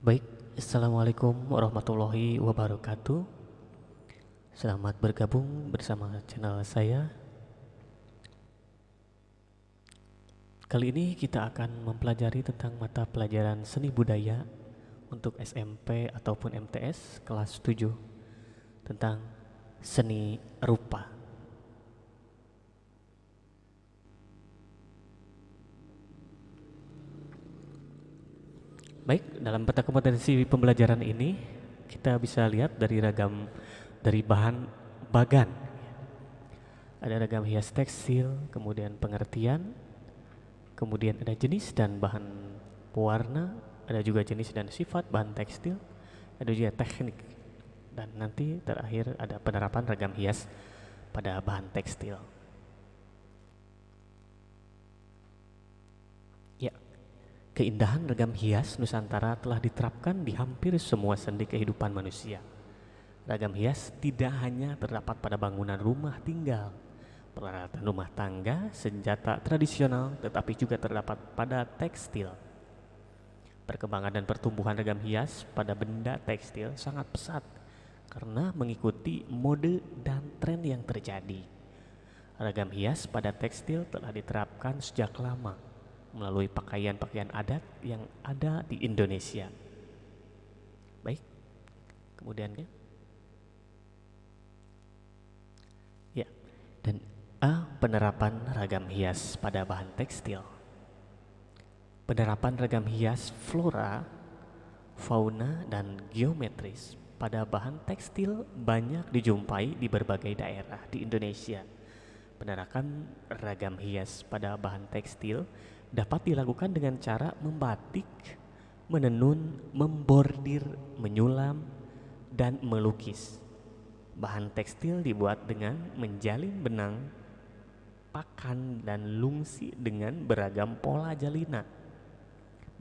Baik, Assalamualaikum warahmatullahi wabarakatuh. Selamat bergabung bersama channel saya. Kali ini kita akan mempelajari tentang mata pelajaran seni budaya untuk SMP ataupun MTS kelas 7 tentang seni rupa. Baik, dalam peta kompetensi pembelajaran ini kita bisa lihat dari bahan bagan. Ada ragam hias tekstil, kemudian pengertian, kemudian ada jenis dan bahan pewarna, ada juga jenis dan sifat bahan tekstil, ada juga teknik, dan nanti terakhir ada penerapan ragam hias pada bahan tekstil. Ya, keindahan ragam hias Nusantara telah diterapkan di hampir semua sendi kehidupan manusia. Ragam hias tidak hanya terdapat pada bangunan rumah tinggal, peralatan rumah tangga, senjata tradisional, tetapi juga terdapat pada tekstil. Perkembangan dan pertumbuhan ragam hias pada benda tekstil sangat pesat karena mengikuti mode dan tren yang terjadi. Ragam hias pada tekstil telah diterapkan sejak lama melalui pakaian-pakaian adat yang ada di Indonesia. Baik, kemudian ya, dan penerapan ragam hias pada bahan tekstil. Penerapan ragam hias flora, fauna, dan geometris pada bahan tekstil banyak dijumpai di berbagai daerah di Indonesia. Penerapan ragam hias pada bahan tekstil dapat dilakukan dengan cara membatik, menenun, membordir, menyulam, dan melukis. Bahan tekstil dibuat dengan menjalin benang, pakan, dan lungsi dengan beragam pola jalinan.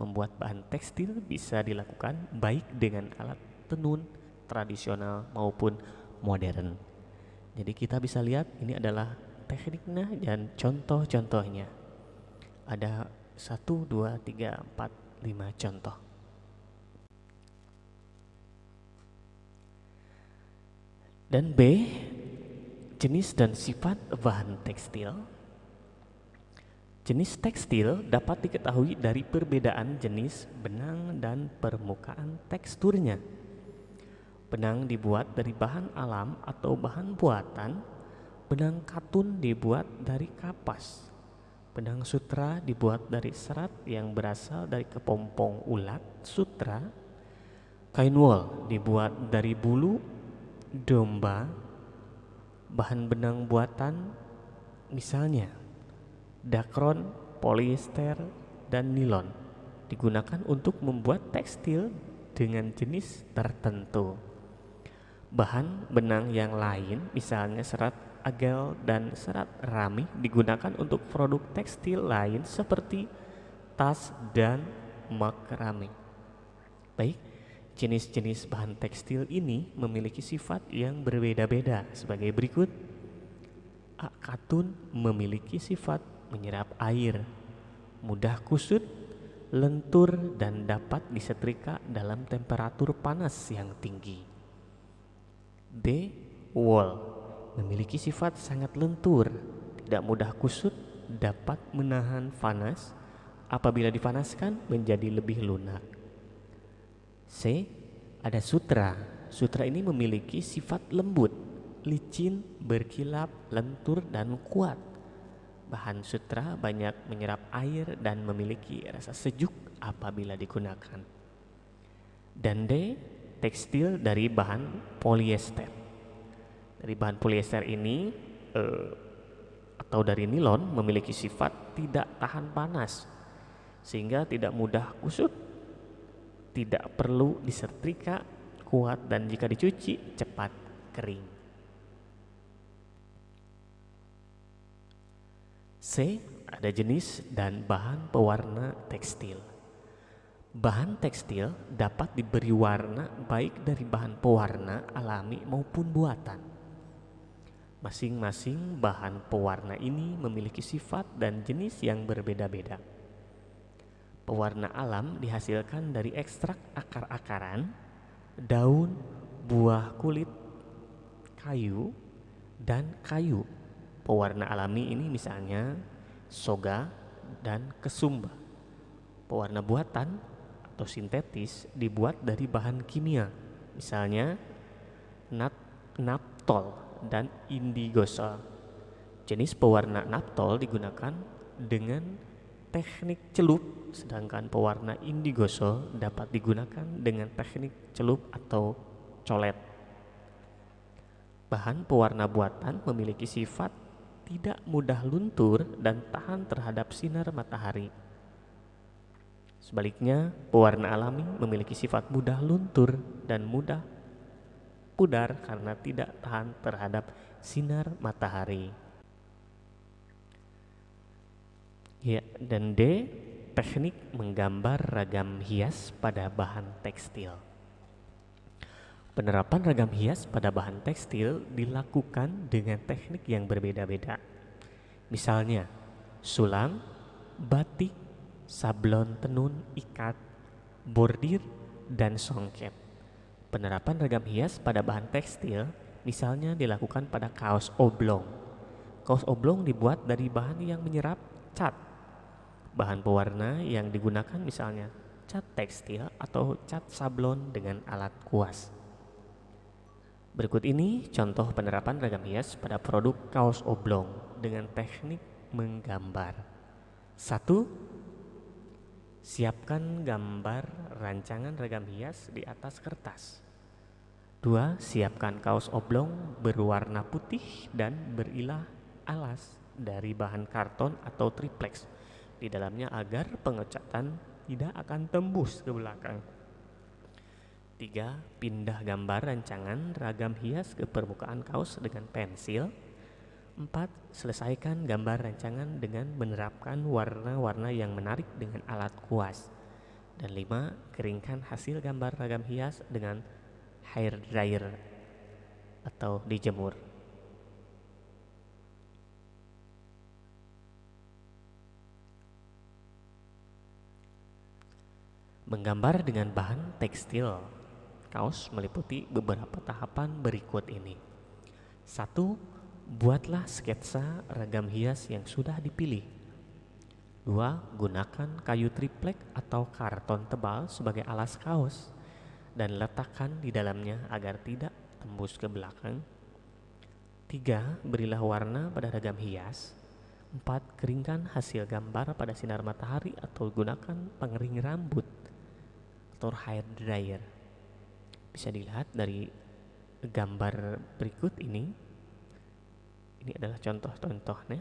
Membuat bahan tekstil bisa dilakukan baik dengan alat tenun tradisional maupun modern. Jadi kita bisa lihat ini adalah tekniknya dan contoh-contohnya. Ada 1, 2, 3, 4, 5 contoh. Dan B, jenis dan sifat bahan tekstil. Jenis tekstil dapat diketahui dari perbedaan jenis benang dan permukaan teksturnya. Benang dibuat dari bahan alam atau bahan buatan. Benang katun dibuat dari kapas. Benang sutra dibuat dari serat yang berasal dari kepompong ulat sutra. Kain wol dibuat dari bulu domba. Bahan benang buatan misalnya dakron, polyester, dan nilon digunakan untuk membuat tekstil dengan jenis tertentu. Bahan benang yang lain misalnya serat agel dan serat rami digunakan untuk produk tekstil lain seperti tas dan makrame. Baik, jenis-jenis bahan tekstil ini memiliki sifat yang berbeda-beda sebagai berikut. A. Katun memiliki sifat menyerap air, mudah kusut, lentur, dan dapat disetrika dalam temperatur panas yang tinggi. B. Wol memiliki sifat sangat lentur, tidak mudah kusut, dapat menahan panas, apabila dipanaskan menjadi lebih lunak. C. Ada sutra. Sutra ini memiliki sifat lembut, licin, berkilap, lentur, dan kuat. Bahan sutra banyak menyerap air dan memiliki rasa sejuk apabila digunakan. Dan D. Tekstil dari bahan polyester. Dari bahan polyester ini atau dari nilon memiliki sifat tidak tahan panas sehingga tidak mudah kusut, tidak perlu disetrika, kuat, dan jika dicuci cepat kering. C. Ada jenis dan bahan pewarna tekstil. Bahan tekstil dapat diberi warna baik dari bahan pewarna alami maupun buatan. Masing-masing bahan pewarna ini memiliki sifat dan jenis yang berbeda-beda. Pewarna alam dihasilkan dari ekstrak akar-akaran, daun, buah kulit, kayu, dan kayu. Pewarna alami ini misalnya soga dan kesumba. Pewarna buatan atau sintetis dibuat dari bahan kimia, misalnya naptol dan indigosol. Jenis pewarna naptol digunakan dengan teknik celup, sedangkan pewarna indigosol dapat digunakan dengan teknik celup atau colet. Bahan pewarna buatan memiliki sifat tidak mudah luntur dan tahan terhadap sinar matahari. Sebaliknya, pewarna alami memiliki sifat mudah luntur dan mudah pudar karena tidak tahan terhadap sinar matahari. Ya, dan D, teknik menggambar ragam hias pada bahan tekstil. Penerapan ragam hias pada bahan tekstil dilakukan dengan teknik yang berbeda-beda. Misalnya, sulam, batik, sablon tenun ikat, bordir, dan songket. Penerapan ragam hias pada bahan tekstil misalnya dilakukan pada kaos oblong. Kaos oblong dibuat dari bahan yang menyerap cat. Bahan pewarna yang digunakan misalnya cat tekstil atau cat sablon dengan alat kuas. Berikut ini contoh penerapan ragam hias pada produk kaos oblong dengan teknik menggambar. 1. Siapkan gambar rancangan ragam hias di atas kertas. 2. Siapkan kaos oblong berwarna putih dan berilah alas dari bahan karton atau triplex di dalamnya agar pengecatan tidak akan tembus ke belakang. 3. Pindah gambar rancangan ragam hias ke permukaan kaos dengan pensil. 4. Selesaikan gambar rancangan dengan menerapkan warna-warna yang menarik dengan alat kuas. Dan 5. Keringkan hasil gambar ragam hias dengan hair dryer atau dijemur. Menggambar dengan bahan tekstil kaos meliputi beberapa tahapan berikut ini. 1. Buatlah sketsa ragam hias yang sudah dipilih. 2. Gunakan kayu triplek atau karton tebal sebagai alas kaos dan letakkan di dalamnya agar tidak tembus ke belakang. 3. Berilah warna pada ragam hias. 4. Keringkan hasil gambar pada sinar matahari atau gunakan pengering rambut atau hair dryer. Bisa dilihat dari gambar berikut ini. Ini adalah contoh-contohnya.